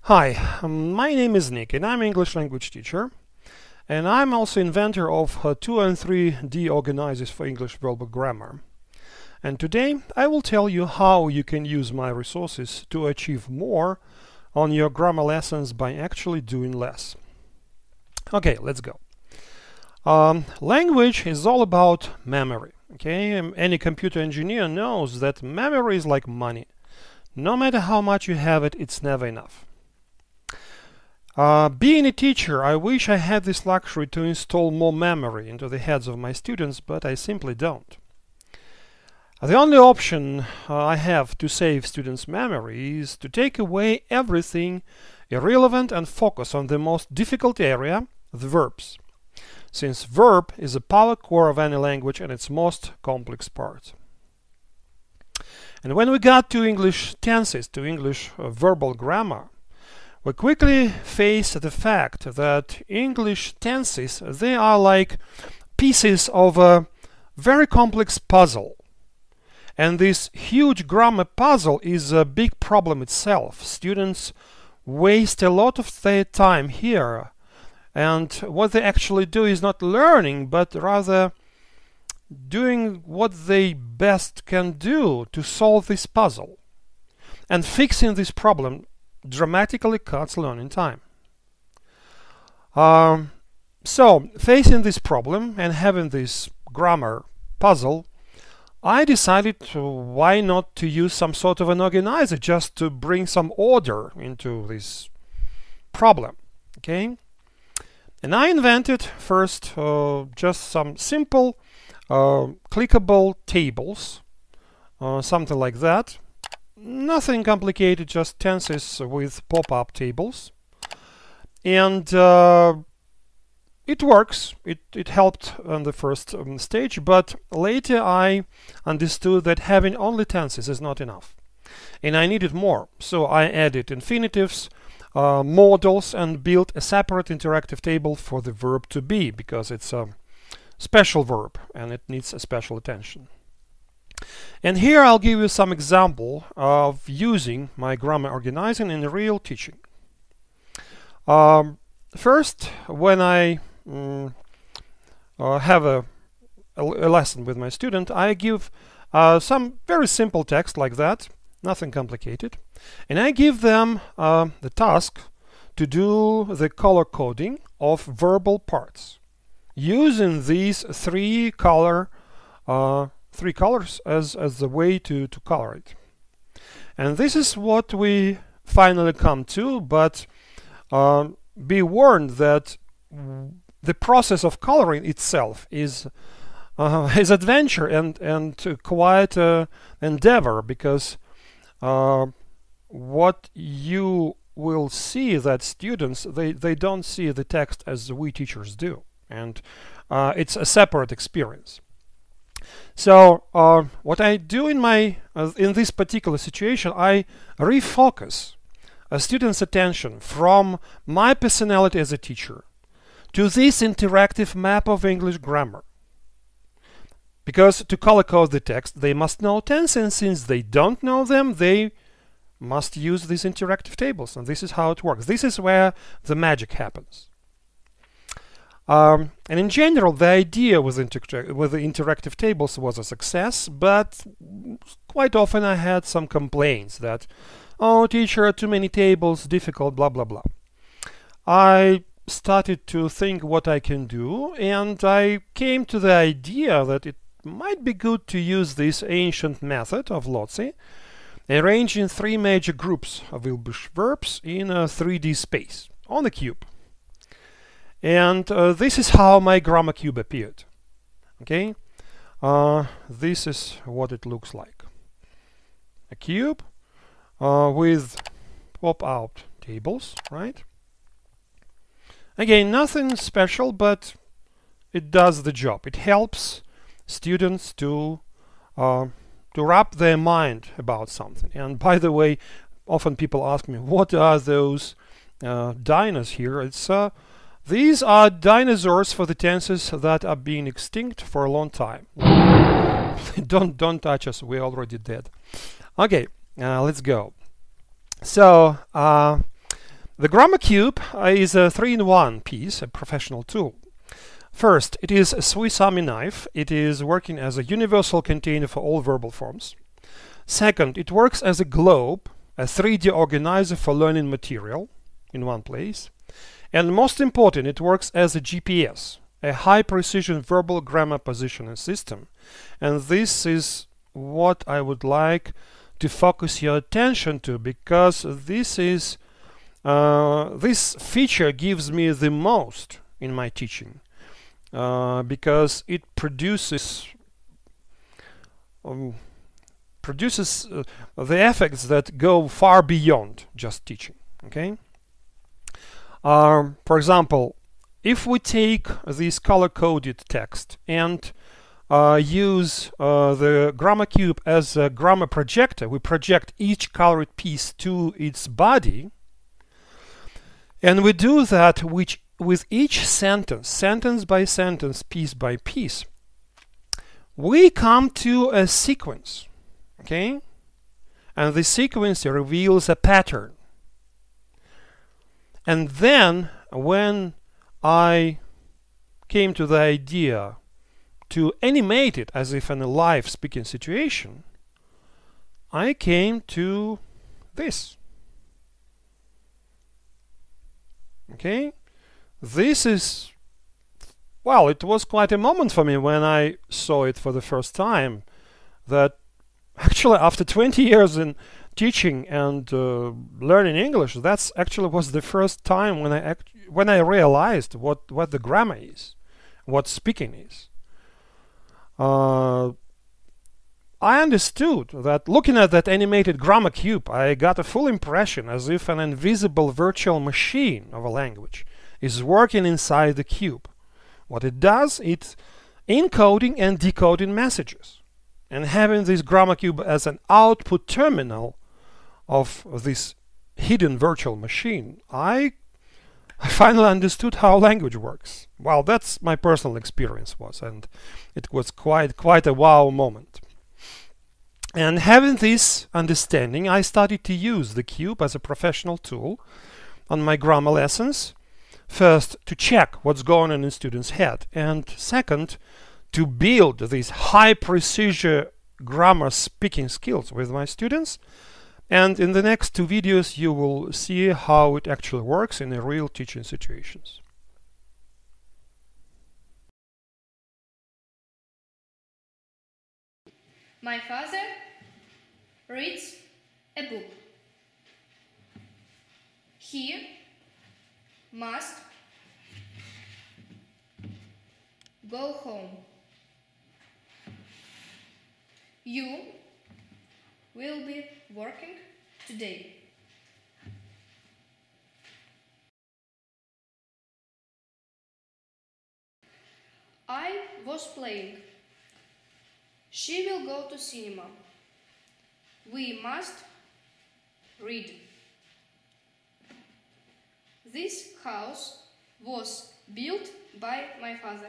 Hi, my name is Nick and I'm an English language teacher, and I'm also inventor of 2 and 3D organizers for English verbal grammar. And today I will tell you how you can use my resources to achieve more on your grammar lessons by actually doing less. Okay, let's go. Language is all about memory. Okay, any computer engineer knows that memory is like money. No matter how much you have it, it's never enough. Being a teacher, I wish I had this luxury to install more memory into the heads of my students, but I simply don't. The only option I have to save students' memory is to take away everything irrelevant and focus on the most difficult area, the verbs, since verb is a power core of any language and its most complex part. And when we got to English tenses, to English verbal grammar, we quickly face the fact that English tenses, they are like pieces of a very complex puzzle. And this huge grammar puzzle is a big problem itself. Students waste a lot of their time here. And what they actually do is not learning, but rather doing what they best can do to solve this puzzle. And fixing this problem dramatically cuts learning time. So, facing this problem and having this grammar puzzle, I decided why not to use some sort of an organizer just to bring some order into this problem. Okay? And I invented first just some simple clickable tables, something like that. Nothing complicated, just tenses with pop-up tables. And it works. It helped on the first stage, but later I understood that having only tenses is not enough. And I needed more. So I added infinitives, modals, and built a separate interactive table for the verb to be, because it's a special verb and it needs a special attention. And here I'll give you some example of using my grammar organizing in real teaching. First, when I have a lesson with my student, I give some very simple text like that, nothing complicated, and I give them the task to do the color coding of verbal parts using these three colors as the way to color it. And this is what we finally come to, but be warned that the process of coloring itself is adventure and quite an endeavor, because what you will see that students, they don't see the text as we teachers do, and it's a separate experience. So what I do in this particular situation, I refocus a student's attention from my personality as a teacher to this interactive map of English grammar. Because to color code the text, they must know tense, and since they don't know them, they must use these interactive tables. And this is how it works. This is where the magic happens. And in general, the idea with the interactive tables was a success, but quite often I had some complaints that, oh, teacher, too many tables, difficult, blah, blah, blah. I started to think what I can do, and I came to the idea that it might be good to use this ancient method of Lotzi, arranging three major groups of English verbs in a 3D space on a cube. And this is how my grammar cube appeared. Okay, this is what it looks like: a cube with pop-out tables, right? Again, nothing special, but it does the job. It helps students to wrap their mind about something. And by the way, often people ask me, what are those dinos here? It's these are dinosaurs for the tenses that are being extinct for a long time. Don't touch us, we're already dead. Okay, let's go. So The grammar cube is a 3-in-1 piece, a professional tool. First, it is a Swiss Army knife. It is working as a universal container for all verbal forms. Second, it works as a globe, a 3D organizer for learning material in one place. And most important, it works as a GPS, a high-precision verbal grammar positioning system. And this is what I would like to focus your attention to, because this feature gives me the most in my teaching, because it produces the effects that go far beyond just teaching. Okay. For example, if we take this color-coded text and use the grammar cube as a grammar projector, we project each colored piece to its body, and we do that with each sentence, sentence by sentence, piece by piece, we come to a sequence, okay? And the sequence reveals a pattern. And then when I came to the idea to animate it as if in a live speaking situation, I came to this. Okay? This is, well, it was quite a moment for me when I saw it for the first time, that actually after 20 years in teaching and learning English, that's actually was the first time when I realized what the grammar is, what speaking is. I understood that looking at that animated grammar cube, I got a full impression as if an invisible virtual machine of a language is working inside the cube. What it does, it's encoding and decoding messages. And having this grammar cube as an output terminal of this hidden virtual machine, I finally understood how language works. Well, that's my personal experience was, and it was quite a wow moment. And having this understanding, I started to use the cube as a professional tool on my grammar lessons. First, to check what's going on in students' head, and second, to build these high precision grammar speaking skills with my students. And in the next 2 videos, you will see how it actually works in a real teaching situations. My father reads a book. He must go home. You will be working today. I was playing. She will go to cinema. We must read. This house was built by my father.